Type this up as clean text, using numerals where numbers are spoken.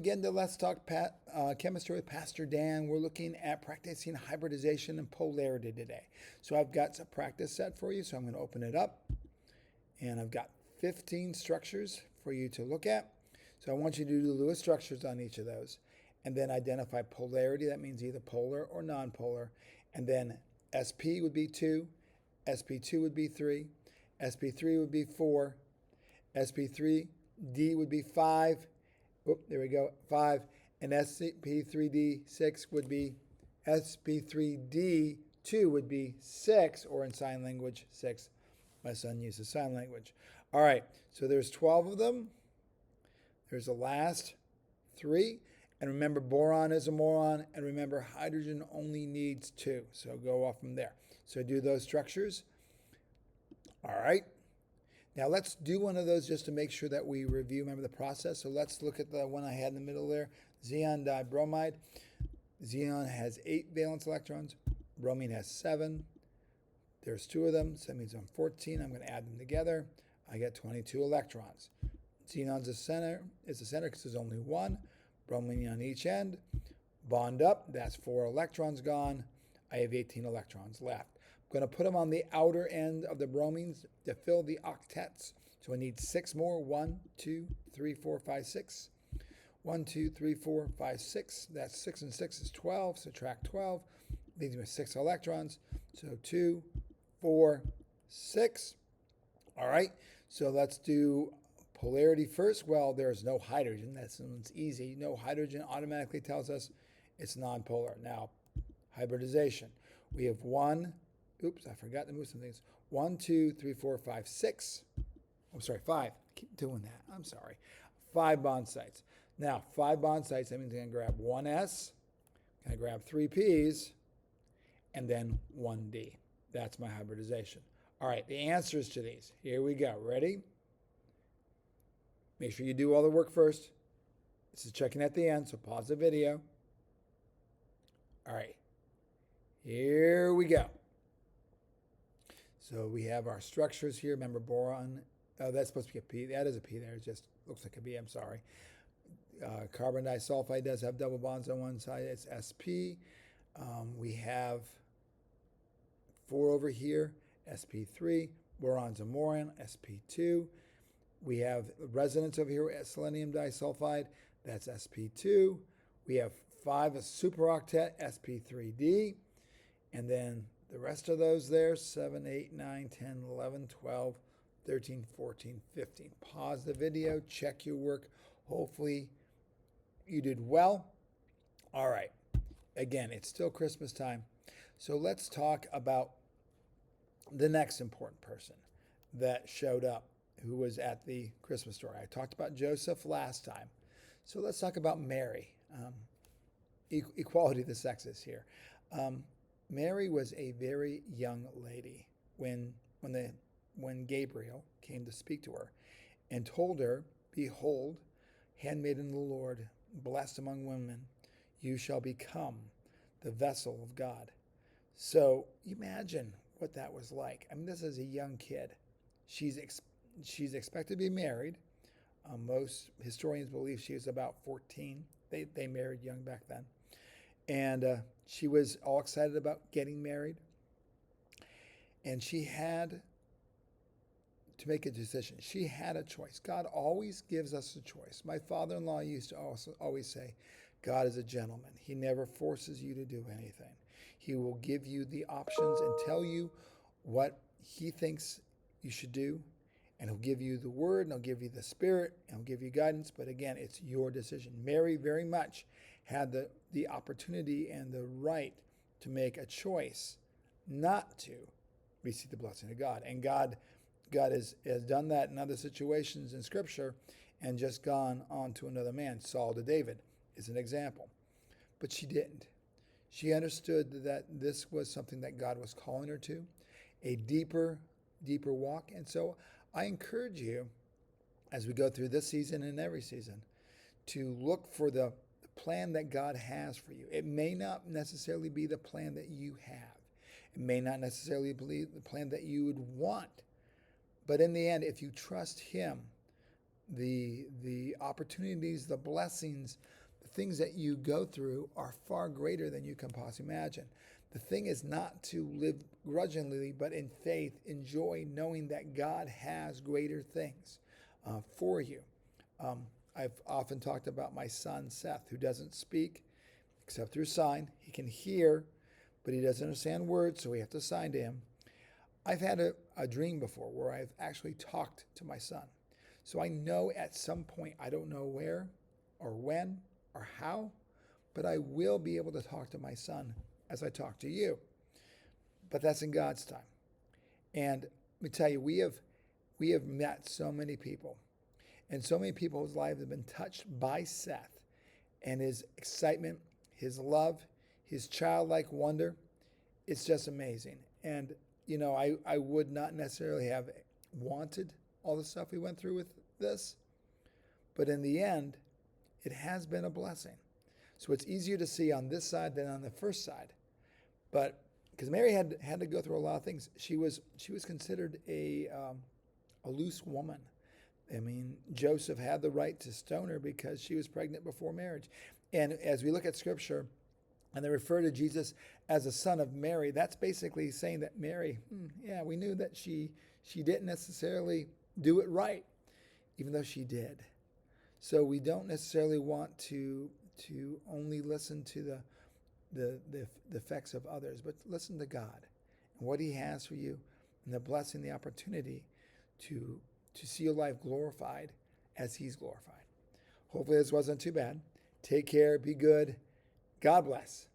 again to Let's Talk Chemistry with Pastor Dan. We're looking at practicing hybridization and polarity today. So I've got a practice set for you, so I'm going to open it up. And I've got 15 structures for you to look at. So I want you to do Lewis structures on each of those. And then identify polarity. That means either polar or nonpolar. And then SP would be 2, SP2 would be 3, SP3 would be 4, SP3D would be 5. Whoop, there we go, 5. And SP3D6 would be, SP3D2 would be 6, or in sign language, 6. My son uses sign language. All right, so there's 12 of them. There's the last 3. And remember, boron is a moron. And remember, hydrogen only needs 2. So go off from there. So do those structures. All right. Now let's do one of those just to make sure that we review, remember the process. So let's look at the one I had in the middle there, xenon dibromide. Xenon has 8 valence electrons. Bromine has 7. There's 2 of them, so that means I'm 14. I'm going to add them together. I get 22 electrons. Xenon's the center because there's only 1. Bromine on each end. Bond up, that's 4 electrons gone. I have 18 electrons left. I'm going to put them on the outer end of the bromines to fill the octets. So I need 6 more. 1, 2, 3, 4, 5, 6. 1, 2, 3, 4, 5, 6. That's 6 and 6 is 12. Subtract 12. Leaves me with 6 electrons. So 2, 4, 6. All right. So let's do polarity first. Well, there's no hydrogen. That's easy. No hydrogen automatically tells us it's nonpolar. Now, hybridization. We have 1. Oops, I forgot to move some things. 1, 2, 3, 4, 5, 6. I'm sorry, 5. Keep doing that. I'm sorry. 5 bond sites. Now, 5 bond sites, that means I'm going to grab 1s, I'm going to grab 3 p's, and then 1d. That's my hybridization. All right, the answers to these. Here we go. Ready? Make sure you do all the work first. This is checking at the end, so pause the video. All right, here we go. So we have our structures here. Remember boron. Oh, that's supposed to be a P. That is a P there. It just looks like a B. I'm sorry. Carbon disulfide does have double bonds on one side. It's SP. We have 4 over here. SP3. Boron's a moron. SP2. We have resonance over here. Selenium disulfide. That's SP2. We have 5, a superoctet. SP3D. And then the rest of those there, 7, 8, 9, 10, 11, 12, 13, 14, 15. Pause the video, check your work. Hopefully you did well. All right. Again, it's still Christmas time. So let's talk about the next important person that showed up who was at the Christmas story. I talked about Joseph last time. So let's talk about Mary. Equality of the sexes here. Mary was a very young lady when Gabriel came to speak to her and told her, "Behold, handmaiden of the Lord, blessed among women, you shall become the vessel of God." So imagine what that was like. I mean, this is a young kid. She's expected to be married. Most historians believe she was about 14. They married young back then. And she was all excited about getting married. And she had to make a decision. She had a choice. God always gives us a choice. My father-in-law used to always say, God is a gentleman. He never forces you to do anything. He will give you the options and tell you what he thinks you should do. And he'll give you the word, and he'll give you the spirit, and he'll give you guidance. But again, it's your decision. Mary very much had the opportunity and the right to make a choice not to receive the blessing of God. And God has done that in other situations in Scripture and just gone on to another man. Saul to David is an example. But she didn't. She understood that this was something that God was calling her to, a deeper walk. And so I encourage you, as we go through this season and every season, to look for the plan that God has for you. It may not necessarily be the plan that you have. It may not necessarily be the plan that you would want. But in the end, if you trust him, the opportunities, the blessings, the things that you go through are far greater than you can possibly imagine. The thing is not to live grudgingly, but in faith, enjoy knowing that God has greater things for you. I've often talked about my son, Seth, who doesn't speak except through sign. He can hear, but he doesn't understand words, so we have to sign to him. I've had a dream before where I've actually talked to my son. So I know at some point, I don't know where or when or how, but I will be able to talk to my son as I talk to you. But that's in God's time. And let me tell you, we have met so many people, and so many people's lives have been touched by Seth and his excitement, his love, his childlike wonder. It's just amazing. And, you know, I would not necessarily have wanted all the stuff we went through with this, but in the end, it has been a blessing. So it's easier to see on this side than on the first side. But because Mary had to go through a lot of things, she was considered a loose woman. I mean, Joseph had the right to stone her because she was pregnant before marriage. And as we look at Scripture, and they refer to Jesus as a son of Mary, that's basically saying that Mary, we knew that she didn't necessarily do it right, even though she did. So we don't necessarily want to only listen to the effects of others, but listen to God and what He has for you, and the blessing, the opportunity to see your life glorified as He's glorified. Hopefully this wasn't too bad. Take care, be good. God bless.